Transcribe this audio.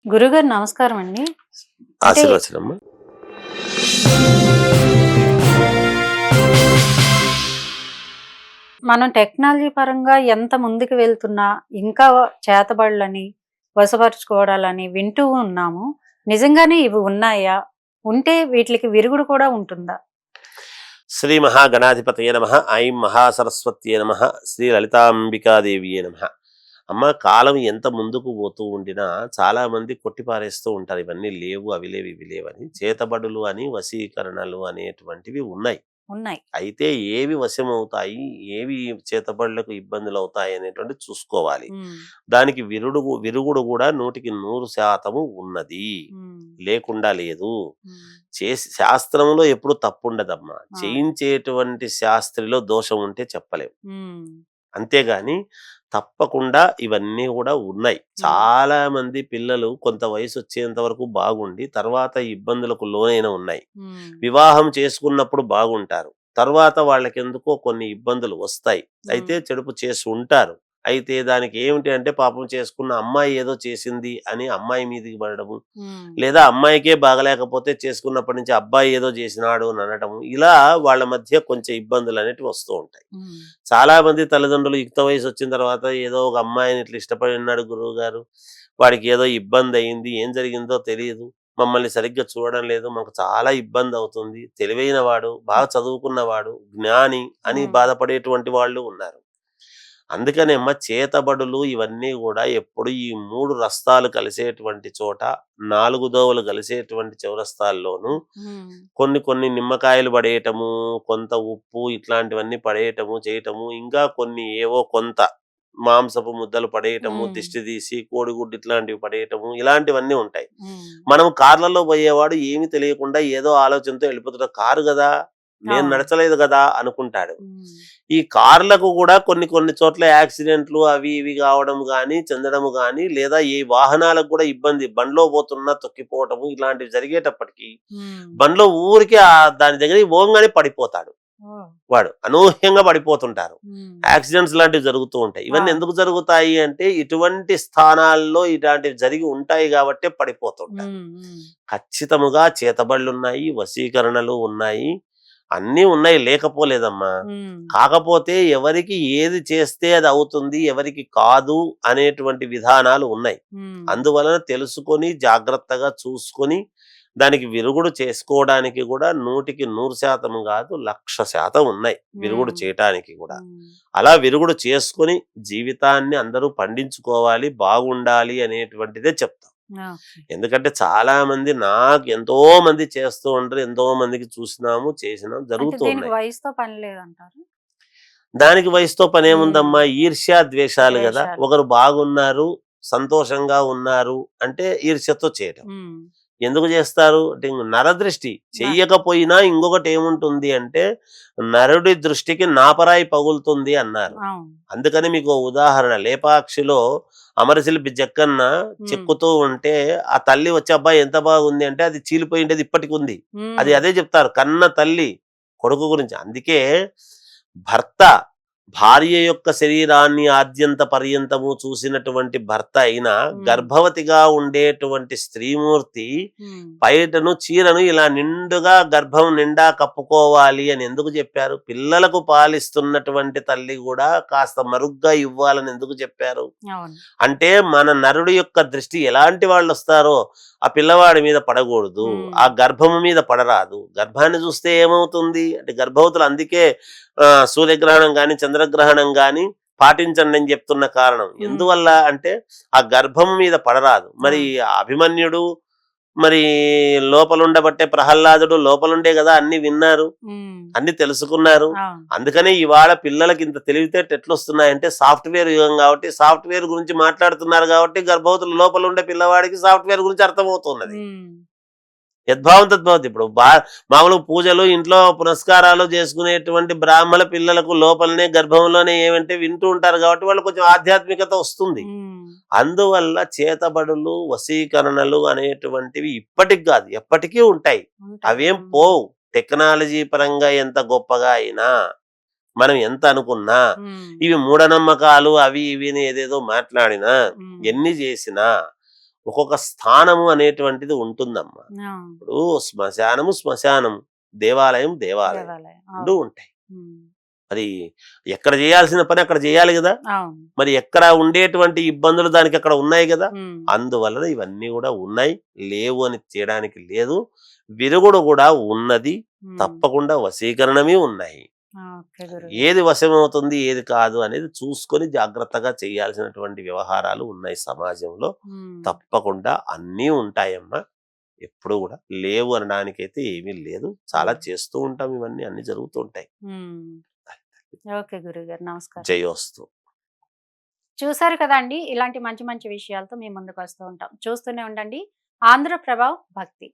గురుగారు నమస్కారం అండి. అంటే ఆశీర్వచనమ్మా. మనం టెక్నాలజీ పరంగా ఎంత ముందుకు వెళ్తున్నా ఇంకా చేతబడులని, వశపరుచుకోవడాలని వింటూ ఉన్నాము. నిజంగానే ఇవి ఉన్నాయా? ఉంటే వీటికి విరుగుడు కూడా ఉంటుందా? శ్రీ మహాగణాధిపతయే నమః. ఐం మహాసరస్వత్యే నమః. శ్రీ లలితాంబికాదేవియే నమః. అమ్మ, కాలం ఎంత ముందుకు పోతూ ఉండినా చాలా మంది కొట్టిపారేస్తూ ఉంటారు. ఇవన్నీ లేవు, అవి లేవు, ఇవి లేవని. చేతబడులు అని, వశీకరణలు అనేటువంటివి ఉన్నాయి. ఉన్నాయి. అయితే ఏవి వశమవుతాయి, ఏవి చేతబడులకు ఇబ్బందులు అవుతాయి అనేటువంటి చూసుకోవాలి. హ్మ్. దానికి విరుగుడు కూడా 100% ఉన్నది, హ్మ్. లేకుండా లేదు. హ్మ్. శాస్త్రంలో ఎప్పుడు తప్పుండదమ్మా. ఆ! చేయించేటువంటి శాస్త్రిలో దోషం ఉంటే చెప్పలేం. హ్మ్. అంతేగాని తప్పకుండా ఇవన్నీ కూడా ఉన్నాయి. హ్మ్. చాలా మంది పిల్లలు కొంత వయసు వచ్చేంత వరకు బాగుండి తర్వాత ఈ ఇబ్బందులకు లోనైన ఉన్నాయి. హ్మ్. వివాహం చేసుకున్నప్పుడు బాగుంటారు, తర్వాత వాళ్ళకెందుకో కొన్ని ఇబ్బందులు వస్తాయి. అయితే హ్మ్. చెడుపు చేసి ఉంటారు. అయితే దానికి ఏమిటి అంటే, పాపం చేసుకున్న అమ్మాయి ఏదో చేసింది అని అమ్మాయి మీదికి పడడము, హ్మ్. లేదా అమ్మాయికే బాగలేకపోతే చేసుకున్నప్పటి నుంచి అబ్బాయి ఏదో చేసినాడు అని అనటము, ఇలా వాళ్ళ మధ్య కొంచెం ఇబ్బందులు అనేటివి వస్తూ ఉంటాయి. హ్మ్. చాలా మంది తల్లిదండ్రులు యుక్త వయసు వచ్చిన తర్వాత ఏదో ఒక అమ్మాయిని ఇట్లా ఇష్టపడి ఉన్నాడు గురువు గారు, వాడికి ఏదో ఇబ్బంది అయింది, ఏం జరిగిందో తెలియదు, మమ్మల్ని సరిగ్గా చూడడం లేదు, మాకు చాలా ఇబ్బంది అవుతుంది, తెలివైన వాడు, బాగా చదువుకున్నవాడు, జ్ఞాని అని హ్మ్. బాధపడేటువంటి వాళ్ళు ఉన్నారు. అందుకనే అమ్మ, చేతబడులు ఇవన్నీ కూడా ఎప్పుడు ఈ 3 రస్తాలు కలిసేటువంటి చోట, 4 దోవలు కలిసేటువంటి చౌరస్తాల్లోనూ హ్మ్. కొన్ని కొన్ని నిమ్మకాయలు పడేయటము, కొంత ఉప్పు ఇట్లాంటివన్నీ పడేయటము, చేయటము, ఇంకా కొన్ని ఏవో కొంత మాంసపు ముద్దలు పడేయటము, హ్మ్. దిష్టి తీసి కోడిగుడ్డు ఇట్లాంటివి పడేయటము, ఇలాంటివన్నీ ఉంటాయి. హ్మ్. మనం కార్లలో పోయేవాడు ఏమి తెలియకుండా ఏదో ఆలోచనతో వెళ్ళిపోతాడు. కారు కదా, నేను అవును. నడచలేదు కదా అనుకుంటాడు. హ్మ్. ఈ కార్లకు కూడా కొన్ని కొన్ని చోట్ల యాక్సిడెంట్లు అవి ఇవి కావడం గానీ, చెందడము గానీ, లేదా ఈ వాహనాలకు కూడా ఇబ్బంది, బండ్లో పోతున్నా తొక్కిపోవటము ఇలాంటివి జరిగేటప్పటికి హ్మ్. బండ్లో ఊరికే దాని దగ్గరికి పోంగానే పడిపోతాడు. ఓహ్! వాడు అనూహ్యంగా పడిపోతుంటారు. హ్మ్. యాక్సిడెంట్స్ లాంటివి జరుగుతూ ఉంటాయి. ఇవన్నీ అవును. ఎందుకు జరుగుతాయి అంటే, ఇటువంటి స్థానాల్లో ఇలాంటివి జరిగి ఉంటాయి గాబట్టే పడిపోతుంటారు. హ్మ్. హ్మ్. ఖచ్చితముగా చేతబడులున్నాయి, వశీకరణలు ఉన్నాయి, అన్నీ ఉన్నాయి, లేకపోలేదమ్మా. హ్మ్. కాకపోతే ఎవరికి ఏది చేస్తే అది అవుతుంది, ఎవరికి కాదు అనేటువంటి విధానాలు ఉన్నాయి. హ్మ్. అందువలన తెలుసుకొని, జాగ్రత్తగా చూసుకొని, దానికి విరుగుడు చేసుకోవడానికి కూడా 100% కాదు, 1,00,000% ఉన్నాయి విరుగుడు హ్మ్. చేయటానికి కూడా. హ్మ్. అలా విరుగుడు చేసుకొని జీవితాన్ని అందరూ పండించుకోవాలి, బాగుండాలి అనేటువంటిదే చెప్తాం. ఓకే. ఎందుకంటే చాలా మంది, నాకు ఎంతో మంది చేస్తూ ఉంటారు, ఎంతో మందికి చూసినాము, చేసినాం, అంటే జరుగుతూ దీనికి ఉన్నాయి. వయసుతో పని లేదంటారా? దానికి వయసుతో హ్మ్. పనేముందమ్మా, ఈర్ష్య ద్వేషాలు గదా! ద్వేషాలు. ఒకరు బాగున్నారు, సంతోషంగా ఉన్నారు అంటే ఈర్ష్యతో చేయటం. హ్మ్. ఎందుకు జేస్తారు అంటే, ఇంగ నరదృష్టి. న చెయ్యకపోయినా ఇంకొకటేముంటుంది అంటే, నరుడి దృష్టికి నాపరాయి పగులుతుంది అన్నారు. అవును. అందుకని మీకో ఉదాహరణ, లేపాక్షిలో అమరశిల్పి జక్కన్న హ్మ్. చెక్కుతూ ఉంటే, ఆ తల్లి వచ్చి "అబ్బా! ఎంత బాగుంది" అంటే, అది చీలిపోయుండేది ఇప్పటికుంది. అది హ్మ్. అదే జెప్తారు, కన్న తల్లి కొడుకు గురించి. అందుకే భర్త భార్య యొక్క శరీరాన్ని ఆద్యంత పర్యంతము చూసినటువంటి భర్త అయినా, హ్మ్. గర్భవతిగా ఉండేటువంటి స్త్రీమూర్తి హ్మ్. పైటను చీరను ఇలా నిండుగా గర్భం నిండా కప్పుకోవాలి అని ఎందుకు చెప్పారు? పిల్లలకు పాలిస్తున్నటువంటి తల్లి కూడా కాస్త మరుగ్గా ఇవ్వాలని ఎందుకు చెప్పారు? అవును. అంటే మన నరుడి యొక్క దృష్టి ఎలాంటి వాళ్ళొస్తారో ఆ పిల్లవాడి మీద పడకూడదు, హ్మ్. ఆ గర్భము మీద పడరాదు. గర్భాన్ని చూస్తే ఏమవుతుంది అంటే, గర్భవతులు అందుకే సూర్యగ్రహణం గాని, చంద్రగ్రహణం గాని పాటించండి అని చెప్తున్న కారణం. హ్మ్. ఎందువల్ల అంటే, ఆ గర్భం మీద పడరాదు. ఆ! మరి అభిమన్యుడు, మరి లోపలుండబట్టే ప్రహ్లాదుడు లోపలుండే కదా అన్ని విన్నారు, హ్మ్. అన్ని తెలుసుకున్నారు. అవును. అందుకనే ఇవాళ పిల్లలకి ఇంత తెలివితేటలు ఎట్లొస్తున్నాయంటే, సాఫ్ట్‌వేర్ యుగం కాబట్టి, సాఫ్ట్‌వేర్ గురించి మాట్లాడుతున్నారు కాబట్టి, గర్భవతుల లోపల ఉండే పిల్లవాడికి సాఫ్ట్‌వేర్ గురించి అర్థమవుతున్నది. హ్మ్. యద్భావం తద్భవతి. ఇప్పుడు మామూలుగా పూజలు, ఇంట్లో పునస్కారాలు చేసుకునేటువంటి బ్రాహ్మణ పిల్లలకు లోపలనే గర్భంలోనే ఏమంటే వింటూ ఉంటారు కాబట్టి, వాళ్ళు కొంచెం ఆధ్యాత్మికత వస్తుంది. హ్మ్. అందువల్ల చేతబడులు, వశీకరణలు అనేటువంటివి ఇప్పటికి కాదు, ఎప్పటికీ ఉంటాయి. ఉంటాయి. అవేం హ్మ్. పోవు. టెక్నాలజీ పరంగా ఎంత గొప్పగా అయినా, మనం ఎంత అనుకున్నా, హ్మ్. ఇవి మూఢనమ్మకాలు అవి ఇవి అని ఏదేదో మాట్లాడినా, హ్మ్. ఎన్ని చేసినా, ఒక్కొక్క స్థానము అనేటువంటిది ఉంటుందమ్మా. ఆ, ఇప్పుడు శ్మశానము, దేవాలయం దేవాలయం దేవాలయం. రెండు అవును. ఉంటాయి. ఉమ్, మరి ఎక్కడ చేయాల్సిన పని అక్కడ చేయాలి కదా. అవును. మరి ఎక్కడ ఉండేటువంటి ఇబ్బందులు దానికి అక్కడ ఉన్నాయి కదా. ఉమ్, అందువలన ఇవన్నీ కూడా ఉన్నాయి, లేవు అని చేయడానికి లేదు. విరుగుడు కూడా ఉన్నది, ఉమ్. తప్పకుండా వశీకరణమే ఉన్నాయి. ఓకే గురువు. ఏది వశమవుతుంది ఏది కాదు అనేది చూసుకొని జాగ్రత్తగా చేయాల్సినటువంటి వ్యవహారాలు ఉన్నాయి సమాజంలో. ఉమ్, తప్పకుండా అన్నీ ఉంటాయమ్మా. ఎప్పుడు కూడా లేవు అనడానికైతే ఏమీ లేదు. చాలా చేస్తూ ఉంటాం, ఇవన్నీ అన్ని జరుగుతూ ఉంటాయి. ఉమ్. ఓకే గురువు గారు, నమస్కారం. జయోస్తు. చూసారు కదండి, ఇలాంటి మంచి మంచి విషయాలతో మేము ముందుకు వస్తూ ఉంటాం. చూస్తూనే ఉండండి ఆంధ్రప్రభ భక్తి.